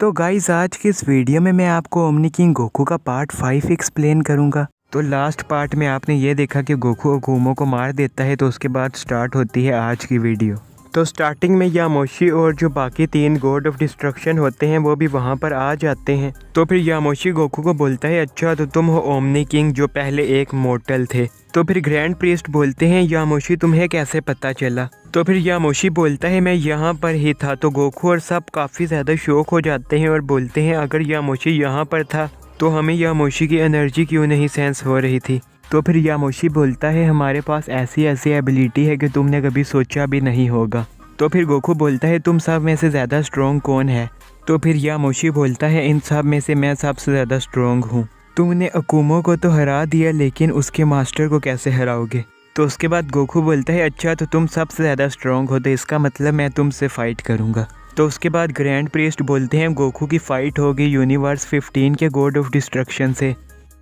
तो गाइस आज की इस वीडियो में मैं आपको ओमनी किंग गोकू का पार्ट 5 एक्सप्लेन करूंगा। तो लास्ट पार्ट में आपने ये देखा कि गोकू अकुमो को मार देता है, तो उसके बाद स्टार्ट होती है आज की वीडियो। तो स्टार्टिंग में यामोशी और जो बाकी 3 गॉड ऑफ डिस्ट्रक्शन होते हैं वो भी वहाँ पर आ जाते हैं। तो फिर यामोशी गोकू को बोलता है अच्छा तो तुम हो ओमनी किंग जो पहले एक मॉर्टल थे। तो फिर ग्रैंड प्रीस्ट बोलते हैं यामोशी तुम्हें कैसे पता चला। तो फिर यामोशी बोलता है मैं यहाँ पर ही था। तो गोकू और सब काफ़ी ज़्यादा शौक हो जाते हैं और बोलते हैं अगर यामोशी यहाँ पर था तो हमें यामोशी की एनर्जी क्यों नहीं सेंस हो रही थी। तो फिर यामोशी बोलता है हमारे पास ऐसी एबिलिटी है कि तुमने कभी सोचा भी नहीं होगा। तो फिर गोकू बोलता है तुम सब में से ज़्यादा स्ट्रॉन्ग कौन है। तो फिर यामोशी बोलता है इन सब में से मैं सबसे ज़्यादा स्ट्रॉन्ग हूँ। तुमने अकुमो को तो हरा दिया लेकिन उसके मास्टर को कैसे हराओगे। तो उसके बाद गोकू बोलता है अच्छा तो तुम सबसे ज़्यादा स्ट्रॉन्ग हो तो इसका मतलब मैं तुमसे फ़ाइट करूँगा। तो उसके बाद ग्रैंड प्रीस्ट बोलते हैं गोकू की फ़ाइट होगी यूनिवर्स 15 के गॉड ऑफ डिस्ट्रक्शन से,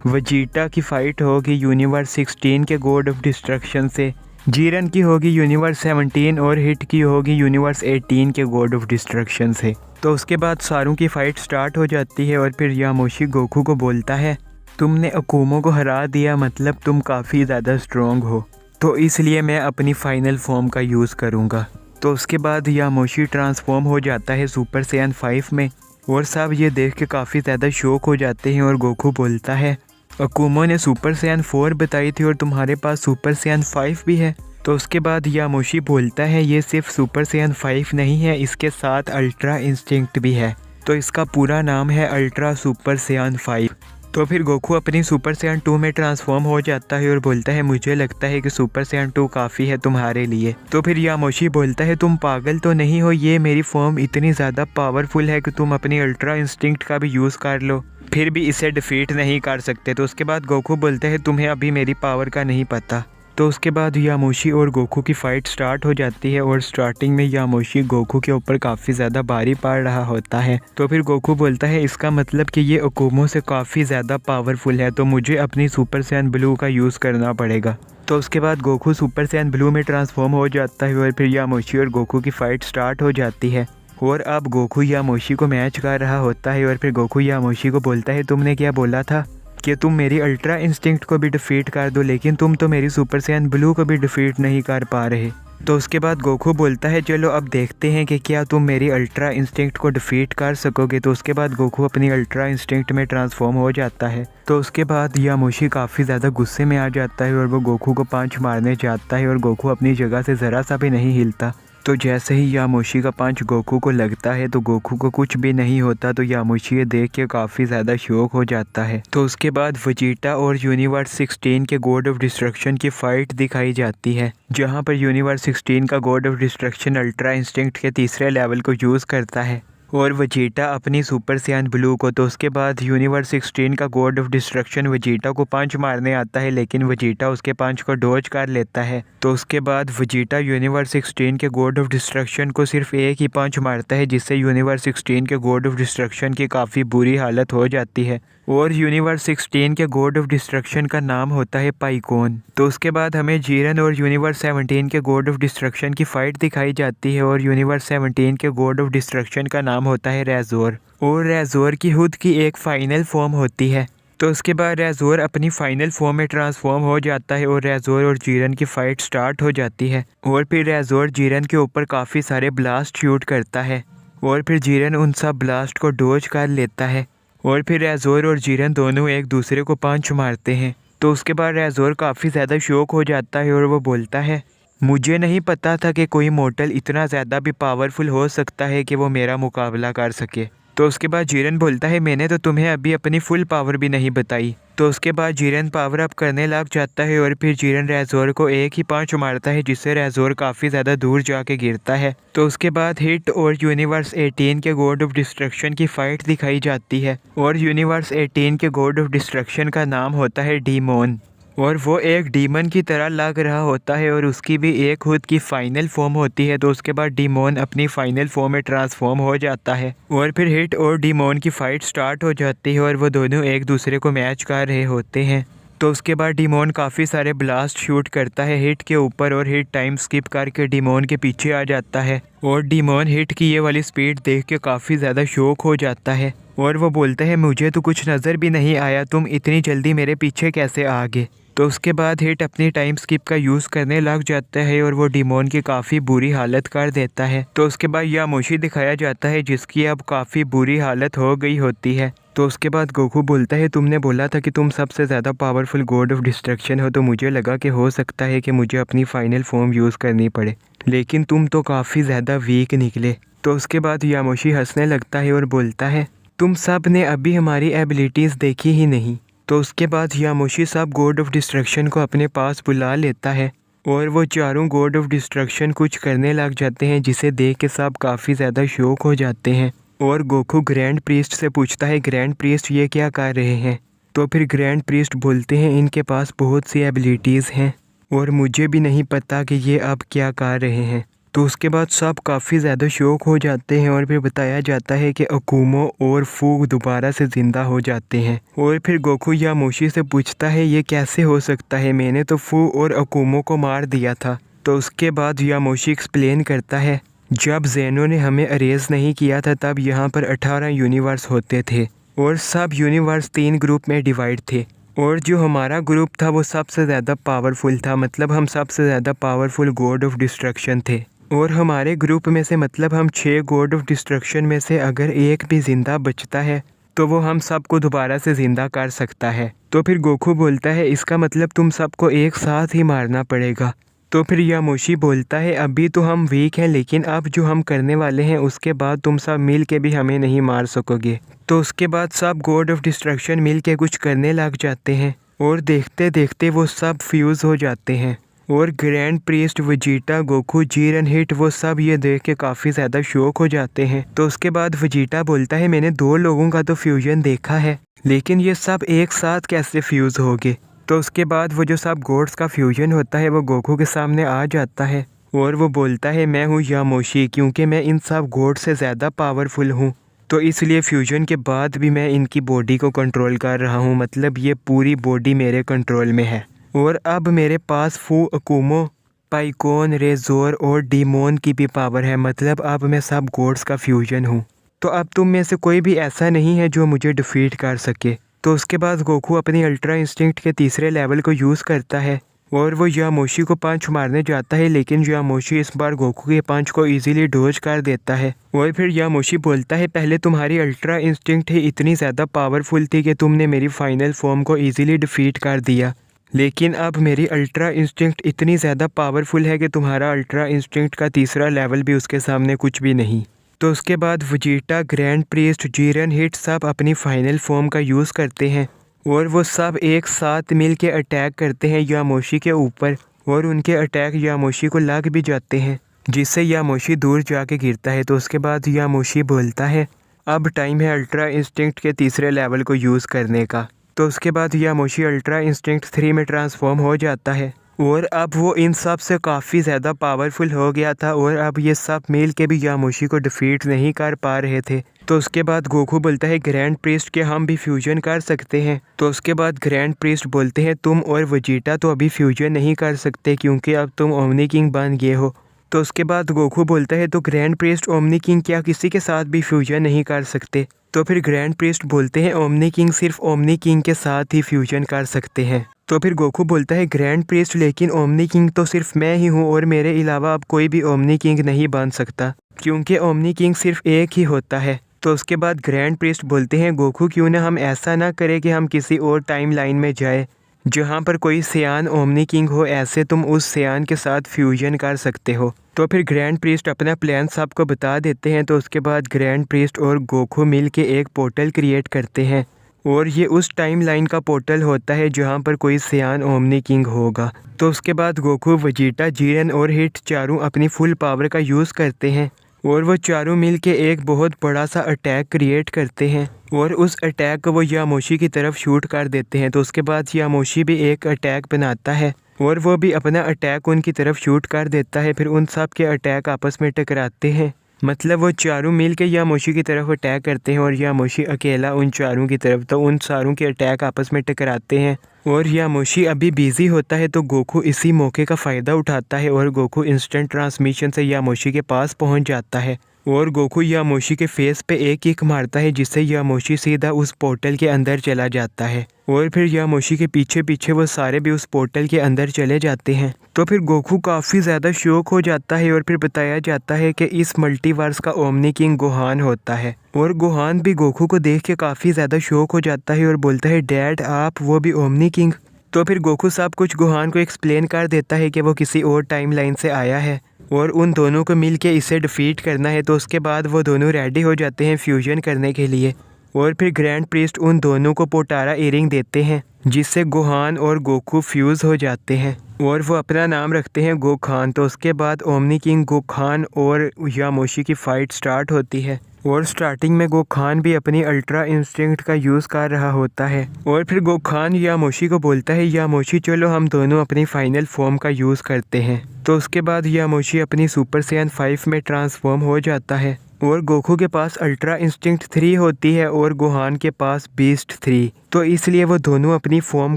वजीटा की फ़ाइट होगी यूनिवर्स 16 के गॉड ऑफ डिस्ट्रक्शन से, जीरन की होगी यूनिवर्स 17 और हिट की होगी यूनिवर्स 18 के गॉड ऑफ डिस्ट्रक्शन से। तो उसके बाद सारों की फ़ाइट स्टार्ट हो जाती है और फिर यामोशी गोकू को बोलता है तुमने अकुमो को हरा दिया मतलब तुम काफ़ी ज़्यादा स्ट्रॉन्ग हो, तो इसलिए मैं अपनी फ़ाइनल फॉर्म का यूज़ करूँगा। तो उसके बाद यामोशी ट्रांसफॉर्म हो जाता है सुपर सैयन 5 में और सब ये देख के काफ़ी ज़्यादा शौक हो जाते हैं और गोकू बोलता है अकुमो ने सुपर सैयन 4 बताई थी और तुम्हारे पास सुपर सैयन 5 भी है। तो उसके बाद यामोशी बोलता है ये सिर्फ सुपर सैयन 5 नहीं है, इसके साथ अल्ट्रा इंस्टिंक्ट भी है, तो इसका पूरा नाम है अल्ट्रा सुपर सैयन 5। तो फिर गोकू अपनी सुपर सैयन 2 में ट्रांसफॉर्म हो जाता है और बोलता है मुझे लगता है कि सुपर सैयन 2 काफ़ी है तुम्हारे लिए। तो फिर यामोशी बोलता है तुम पागल तो नहीं हो, ये मेरी फॉर्म इतनी ज़्यादा पावरफुल है कि तुम अपनी अल्ट्रा इंस्टिंक्ट का भी यूज़ कर लो फिर भी इसे डिफीट नहीं कर सकते। तो उसके बाद गोकू बोलता है तुम्हें अभी मेरी पावर का नहीं पता। तो उसके बाद यामोशी और गोकू की फ़ाइट स्टार्ट हो जाती है और स्टार्टिंग में यामोशी गोकू के ऊपर काफ़ी ज़्यादा भारी पड़ रहा होता है। तो फिर गोकू बोलता है इसका मतलब कि ये अकुमो से काफ़ी ज़्यादा पावरफुल है, तो मुझे अपनी सुपर सैयन ब्लू का यूज़ करना पड़ेगा। तो उसके बाद गोकू सुपर सैयन ब्लू में ट्रांसफॉर्म हो जाता है और फिर यामोशी और गोकू की फ़ाइट स्टार्ट हो जाती है और अब गोकू यामोशी को मैच कर रहा होता है और फिर गोकू यामोशी को बोलता है तुमने क्या बोला था कि तुम मेरी अल्ट्रा इंस्टिंक्ट को भी डिफीट कर दो, लेकिन तुम तो मेरी सुपर सैयन ब्लू को भी डिफीट नहीं कर पा रहे। तो उसके बाद गोकू बोलता है चलो अब देखते हैं कि क्या तुम मेरी अल्ट्रा इंस्टिंक्ट को डिफीट कर सकोगे। तो उसके बाद गोकू अपनी अल्ट्रा इंस्टिंक्ट में ट्रांसफॉर्म हो जाता है। तो उसके बाद यामोशी काफ़ी ज़्यादा गुस्से में आ जाता है और वो गोकू को पंच मारने जाता है और गोकू अपनी जगह से ज़रा सा भी नहीं हिलता। तो जैसे ही यामोशी का पंच गोकू को लगता है तो गोकू को कुछ भी नहीं होता। तो यामोशी ये देख के काफ़ी ज़्यादा शौक हो जाता है। तो उसके बाद वजीटा और यूनिवर्स 16 के गॉड ऑफ डिस्ट्रक्शन की फ़ाइट दिखाई जाती है, जहां पर यूनिवर्स 16 का God of destruction ultra instinct के तीसरे लेवल को यूज़ करता है और वजीटा अपनी सुपर सैयन ब्लू को। तो उसके बाद यूनिवर्स 16 का गॉड ऑफ डिस्ट्रक्शन वजीटा को पंच मारने आता है, लेकिन वजीटा उसके पंच को डॉज कर लेता है। तो उसके बाद वजीटा यूनिवर्स 16 के गॉड ऑफ डिस्ट्रक्शन को सिर्फ एक ही पंच मारता है, जिससे यूनिवर्स 16 के गॉड ऑफ डिस्ट्रक्शन की काफ़ी बुरी हालत हो जाती है और यूनिवर्स 16 के गॉड ऑफ डिस्ट्रक्शन का नाम होता है पाइकोन। तो उसके बाद हमें जीरन और यूनिवर्स 17 के गॉड ऑफ डिस्ट्रक्शन की फ़ाइट दिखाई जाती है और यूनिवर्स 17 के गॉड ऑफ डिस्ट्रक्शन का नाम होता है रेज़ोर और रेज़ोर की खुद की एक फ़ाइनल फॉर्म होती है। तो उसके बाद रेज़ोर अपनी फ़ाइनल फॉर्म में ट्रांसफॉर्म हो जाता है और रेज़ोर और जीरन की फ़ाइट स्टार्ट हो जाती है और फिर रेज़ोर जीरन के ऊपर काफ़ी सारे ब्लास्ट शूट करता है और फिर जीरन उन सब ब्लास्ट को डॉज कर लेता है और फिर रेज़ोर और जीरन दोनों एक दूसरे को पंच मारते हैं। तो उसके बाद रेज़ोर काफ़ी ज़्यादा शौक हो जाता है और वो बोलता है मुझे नहीं पता था कि कोई मॉर्टल इतना ज़्यादा भी पावरफुल हो सकता है कि वो मेरा मुकाबला कर सके। तो उसके बाद जीरन बोलता है मैंने तो तुम्हें अभी अपनी फुल पावर भी नहीं बताई। तो उसके बाद जीरन पावर अप करने लग जाता है और फिर जीरन रेज़ोर को एक ही पंच मारता है, जिससे रेज़ोर काफ़ी ज़्यादा दूर जाके गिरता है। तो उसके बाद हिट और यूनिवर्स 18 के गॉड ऑफ डिस्ट्रक्शन की फ़ाइट दिखाई जाती है और यूनिवर्स 18 के गॉड ऑफ डिस्ट्रक्शन का नाम होता है डीमोन और वो एक डीमन की तरह लग रहा होता है और उसकी भी एक खुद की फ़ाइनल फॉर्म होती है। तो उसके बाद डीमोन अपनी फ़ाइनल फॉर्म में ट्रांसफॉर्म हो जाता है और फिर हिट और डीमोन की फ़ाइट स्टार्ट हो जाती है और वो दोनों एक दूसरे को मैच कर रहे होते हैं। तो उसके बाद डीमोन काफ़ी सारे ब्लास्ट शूट करता है हिट के ऊपर और हिट टाइम स्किप करके डीमोन के पीछे आ जाता है और डीमोन हिट की ये वाली स्पीड देख के काफ़ी ज़्यादा शॉक हो जाता है और वो बोलता है मुझे तो कुछ नज़र भी नहीं आया, तुम इतनी जल्दी मेरे पीछे कैसे आ गए। तो उसके बाद हिट अपनी टाइम स्किप का यूज़ करने लग जाता है और वो डीमोन की काफ़ी बुरी हालत कर देता है। तो उसके बाद यामोशी दिखाया जाता है जिसकी अब काफ़ी बुरी हालत हो गई होती है। तो उसके बाद गोकू बोलता है तुमने बोला था कि तुम सबसे ज़्यादा पावरफुल गॉड ऑफ डिस्ट्रक्शन हो, तो मुझे लगा कि हो सकता है कि मुझे अपनी फाइनल फॉर्म यूज़ करनी पड़े, लेकिन तुम तो काफ़ी ज़्यादा वीक निकले। तो उसके बाद यामोशी हंसने लगता है और बोलता है तुम सब ने अभी हमारी एबिलिटीज़ देखी ही नहीं। तो उसके बाद यामोशी सब गॉड ऑफ डिस्ट्रक्शन को अपने पास बुला लेता है और वो चारों गॉड ऑफ डिस्ट्रक्शन कुछ करने लग जाते हैं जिसे देख के सब काफ़ी ज़्यादा शॉक हो जाते हैं। और गोकू ग्रैंड प्रीस्ट से पूछता है ग्रैंड प्रीस्ट ये क्या कर रहे हैं। तो फिर ग्रैंड प्रीस्ट बोलते हैं इनके पास बहुत सी एबिलिटीज़ हैं और मुझे भी नहीं पता कि ये अब क्या कर रहे हैं। तो उसके बाद सब काफ़ी ज़्यादा शॉक हो जाते हैं और फिर बताया जाता है कि अकुमो और फू दोबारा से ज़िंदा हो जाते हैं। और फिर गोकू यामोशी से पूछता है ये कैसे हो सकता है, मैंने तो फू और अकुमो को मार दिया था। तो उसके बाद यामोशी एक्सप्लेन करता है जब ज़ेनो ने हमें अरेज नहीं किया था तब यहाँ पर 18 यूनिवर्स होते थे और सब यूनिवर्स 3 ग्रुप में डिवाइड थे और जो हमारा ग्रुप था वो सबसे ज़्यादा पावरफुल था, मतलब हम सबसे ज़्यादा पावरफुल गॉड ऑफ डिस्ट्रक्शन थे। और हमारे ग्रुप में से मतलब हम 6 गॉड ऑफ डिस्ट्रक्शन में से अगर एक भी ज़िंदा बचता है तो वो हम सबको दोबारा से ज़िंदा कर सकता है। तो फिर गोकू बोलता है इसका मतलब तुम सबको एक साथ ही मारना पड़ेगा। तो फिर यामोशी बोलता है अभी तो हम वीक हैं, लेकिन अब जो हम करने वाले हैं उसके बाद तुम सब मिल के भी हमें नहीं मार सकोगे। तो उसके बाद सब गॉड ऑफ डिस्ट्रक्शन मिल के कुछ करने लग जाते हैं और देखते देखते वो सब फ्यूज़ हो जाते हैं और grand priest, Vegeta, Goku, Jiran, hit वो सब ये देख के काफ़ी ज़्यादा शॉक हो जाते हैं। तो उसके बाद वेजिटा बोलता है मैंने 2 लोगों का तो फ्यूजन देखा है, लेकिन ये सब एक साथ कैसे फ्यूज़ हो गए। तो उसके बाद वो जो सब गॉड्स का फ्यूजन होता है वो गोकू के सामने आ जाता है और वो बोलता है मैं हूँ यामोशी, क्योंकि मैं इन सब गॉड से ज़्यादा पावरफुल हूँ, तो इसलिए फ्यूजन के बाद भी मैं इनकी बॉडी को कंट्रोल कर रहा हूँ, मतलब ये पूरी बॉडी मेरे कंट्रोल में है। और अब मेरे पास फू, अकुमो, पाइकोन, रेजोर और डीमोन की भी पावर है, मतलब अब मैं सब गॉड्स का फ्यूजन हूँ। तो अब तुम में से कोई भी ऐसा नहीं है जो मुझे डिफीट कर सके। तो उसके बाद गोकू अपनी अल्ट्रा इंस्टिंक्ट के तीसरे लेवल को यूज़ करता है और वो यामोशी को पंच मारने जाता है, लेकिन यामोशी इस बार गोकू के पंच को इजीली डोज कर देता है। और फिर यामोशी बोलता है पहले तुम्हारी अल्ट्रा इंस्टिंक्ट ही इतनी ज़्यादा पावरफुल थी कि तुमने मेरी फाइनल फॉर्म को इजीली डिफीट कर दिया, लेकिन अब मेरी अल्ट्रा इंस्टिंक्ट इतनी ज़्यादा पावरफुल है कि तुम्हारा अल्ट्रा इंस्टिंक्ट का तीसरा लेवल भी उसके सामने कुछ भी नहीं। तो उसके बाद Vegeta, grand priest, Jiran, hit सब अपनी फाइनल फॉर्म का यूज़ करते हैं और वो सब एक साथ मिल के अटैक करते हैं यामोशी के ऊपर और उनके अटैक यामोशी को लग भी जाते हैं, जिससे यामोशी दूर जाके गिरता है। तो उसके बाद यामोशी बोलता है अब टाइम है अल्ट्रा इंस्टिंक्ट के तीसरे लेवल को यूज़ करने का। तो उसके बाद यामोशी अल्ट्रा इंस्टिंक्ट 3 में ट्रांसफॉर्म हो जाता है और अब वो इन सब से काफ़ी ज़्यादा पावरफुल हो गया था और अब ये सब मिल के भी यामोशी को डिफीट नहीं कर पा रहे थे। तो उसके बाद गोकू बोलता है ग्रैंड प्रीस्ट के हम भी फ्यूजन कर सकते हैं। तो उसके बाद ग्रैंड प्रीस्ट बोलते हैं तुम और वेजिटा तो अभी फ्यूजन नहीं कर सकते क्योंकि अब तुम ओमनी किंग बन गए हो। तो उसके बाद गोकू बोलता है तो ग्रैंड प्रीस्ट ओमनी किंग क्या किसी के साथ भी फ्यूजन नहीं कर सकते। तो फिर ग्रैंड प्रीस्ट बोलते हैं ओमनी किंग सिर्फ ओमनी किंग के साथ ही फ्यूजन कर सकते हैं। तो फिर गोकू बोलता है ग्रैंड प्रीस्ट लेकिन ओमनी किंग तो सिर्फ मैं ही हूँ और मेरे अलावा अब कोई भी ओमनी किंग नहीं बन सकता, क्योंकि ओमनी किंग सिर्फ एक ही होता है। तो उसके बाद ग्रैंड प्रीस्ट बोलते हैं गोकू क्यों ना हम ऐसा ना करें कि हम किसी और टाइम लाइन में जाए जहाँ पर कोई सियान ओमनी किंग हो, ऐसे तुम उस सियान के साथ फ्यूजन कर सकते हो। तो फिर ग्रैंड प्रीस्ट अपना प्लान सबको बता देते हैं। तो उसके बाद ग्रैंड प्रीस्ट और गोकू मिल के एक पोर्टल क्रिएट करते हैं और ये उस टाइम लाइन का पोर्टल होता है जहाँ पर कोई सियान ओमनी किंग होगा। तो उसके बाद गोकू, वेजिटा, जीरन और हिट चारों अपनी फुल पावर का यूज़ करते हैं और वो चारों मिल के एक बहुत बड़ा सा अटैक क्रिएट करते हैं और उस अटैक को वो यामोशी की तरफ शूट कर देते हैं। तो उसके बाद यामोशी भी एक अटैक बनाता है और वो भी अपना अटैक उनकी तरफ शूट कर देता है। फिर उन सब के अटैक आपस में टकराते हैं, मतलब वो चारों मिल के यामोशी की तरफ अटैक करते हैं और यामोशी अकेला उन चारों की तरफ, तो उन चारों के अटैक आपस में टकराते हैं और यामोशी अभी बिजी होता है। तो गोकू इसी मौके का फ़ायदा उठाता है और गोकू इंस्टेंट ट्रांसमिशन से यामोशी के पास पहुंच जाता है और गोकू यामोशी के फेस पे एक किक मारता है, जिससे यामोशी सीधा उस पोर्टल के अंदर चला जाता है और फिर यामोशी के पीछे पीछे वो सारे भी उस पोर्टल के अंदर चले जाते हैं। तो फिर गोकू काफ़ी ज़्यादा शौक हो जाता है और फिर बताया जाता है कि इस मल्टीवर्स का ओमनी किंग गोहान होता है और गोहान भी गोकू को देख के काफ़ी ज़्यादा शौक हो जाता है और बोलता है, डैड आप वो भी ओमनी किंग। तो फिर गोकू सब कुछ गोहान को एक्सप्लेन कर देता है कि वो किसी और टाइम लाइन से आया है और उन दोनों को मिल के इसे डिफीट करना है। तो उसके बाद वो दोनों रेडी हो जाते हैं फ्यूजन करने के लिए और फिर ग्रैंड प्रीस्ट उन दोनों को पोटारा इयरिंग देते हैं, जिससे गोहान और गोकू फ्यूज़ हो जाते हैं और वो अपना नाम रखते हैं गोखान। तो उसके बाद ओमनी किंग गोखान और यामोशी की फ़ाइट स्टार्ट होती है और स्टार्टिंग में गोखान भी अपनी अल्ट्रा इंस्टिंक्ट का यूज़ कर रहा होता है और फिर गोखान यामोशी को बोलता है, यामोशी चलो हम दोनों अपनी फाइनल फॉर्म का यूज़ करते हैं। तो उसके बाद यामोशी अपनी सुपर सैयन 5 में ट्रांसफॉर्म हो जाता है और गोकू के पास अल्ट्रा इंस्टिंक्ट 3 होती है और गोहान के पास बीस्ट 3। तो इसलिए वो दोनों अपनी फॉर्म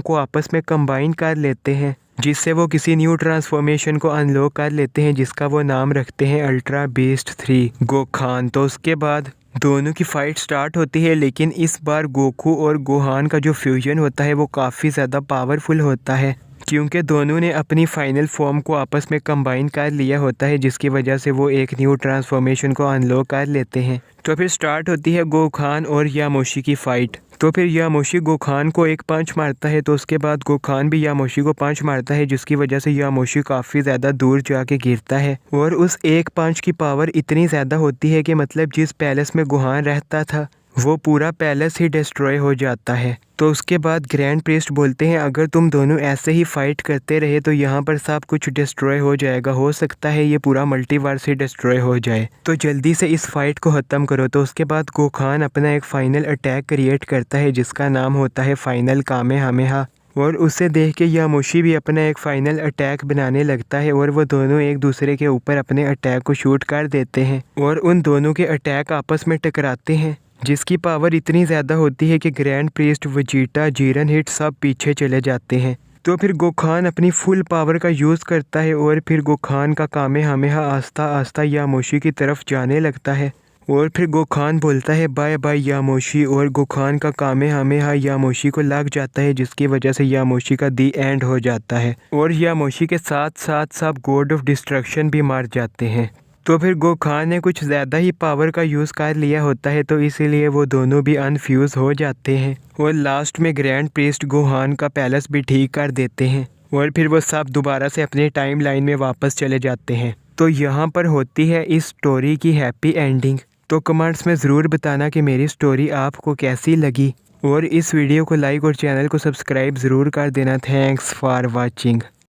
को आपस में कंबाइन कर लेते हैं, जिससे वो किसी न्यू ट्रांसफॉर्मेशन को अनलॉक कर लेते हैं, जिसका वो नाम रखते हैं अल्ट्रा बीस्ट 3 गोखान। तो उसके बाद दोनों की फ़ाइट स्टार्ट होती है, लेकिन इस बार गोकू और गोहान का जो फ्यूजन होता है वो काफ़ी ज़्यादा पावरफुल होता है, क्योंकि दोनों ने अपनी फाइनल फॉर्म को आपस में कंबाइन कर लिया होता है, जिसकी वजह से वो एक न्यू ट्रांसफॉर्मेशन को अनलॉक कर लेते हैं। तो फिर स्टार्ट होती है गोखान और यामोशी की फ़ाइट। तो फिर यामोशी गोखान को एक पंच मारता है, तो उसके बाद गोखान भी यामोशी को पंच मारता है, जिसकी वजह से यामोशी काफ़ी ज़्यादा दूर जाके गिरता है और उस एक पंच की पावर इतनी ज़्यादा होती है कि मतलब जिस पैलेस में गोहान रहता था वो पूरा पैलेस ही डिस्ट्रॉय हो जाता है। तो उसके बाद ग्रैंड प्रीस्ट बोलते हैं, अगर तुम दोनों ऐसे ही फाइट करते रहे तो यहाँ पर सब कुछ डिस्ट्रॉय हो जाएगा, हो सकता है ये पूरा मल्टीवर्स ही डिस्ट्रॉय हो जाए, तो जल्दी से इस फाइट को ख़त्म करो। तो उसके बाद गोखान अपना एक फ़ाइनल अटैक क्रिएट करता है, जिसका नाम होता है फाइनल कामेहामेहा और उसे देख के यामोशी भी अपना एक फ़ाइनल अटैक बनाने लगता है और वो दोनों एक दूसरे के ऊपर अपने अटैक को शूट कर देते हैं और उन दोनों के अटैक आपस में टकराते हैं, जिसकी पावर इतनी ज़्यादा होती है कि grand priest, Vegeta, Jiran hit सब पीछे चले जाते हैं। तो फिर गोखान अपनी फुल पावर का यूज़ करता है और फिर गोखान का कामेहामेहा आस्ता आस्ता यामोशी की तरफ जाने लगता है और फिर गोखान बोलता है बाय बाय यामोशी और गोखान का कामेहामेहा यामोशी को लग जाता है, जिसकी वजह से यामोशी का दी एंड हो जाता है और यामोशी के साथ साथ सब गॉड ऑफ डिस्ट्रक्शन भी मार जाते हैं। तो फिर गोखान ने कुछ ज़्यादा ही पावर का यूज़ कर लिया होता है, तो इसीलिए वो दोनों भी अनफ्यूज़ हो जाते हैं और लास्ट में ग्रैंड प्रीस्ट गोहान का पैलेस भी ठीक कर देते हैं और फिर वो सब दोबारा से अपने टाइम लाइन में वापस चले जाते हैं। तो यहाँ पर होती है इस स्टोरी की हैप्पी एंडिंग। तो कमेंट्स में ज़रूर बताना कि मेरी स्टोरी आपको कैसी लगी और इस वीडियो को लाइक और चैनल को सब्सक्राइब ज़रूर कर देना। Thanks for watching.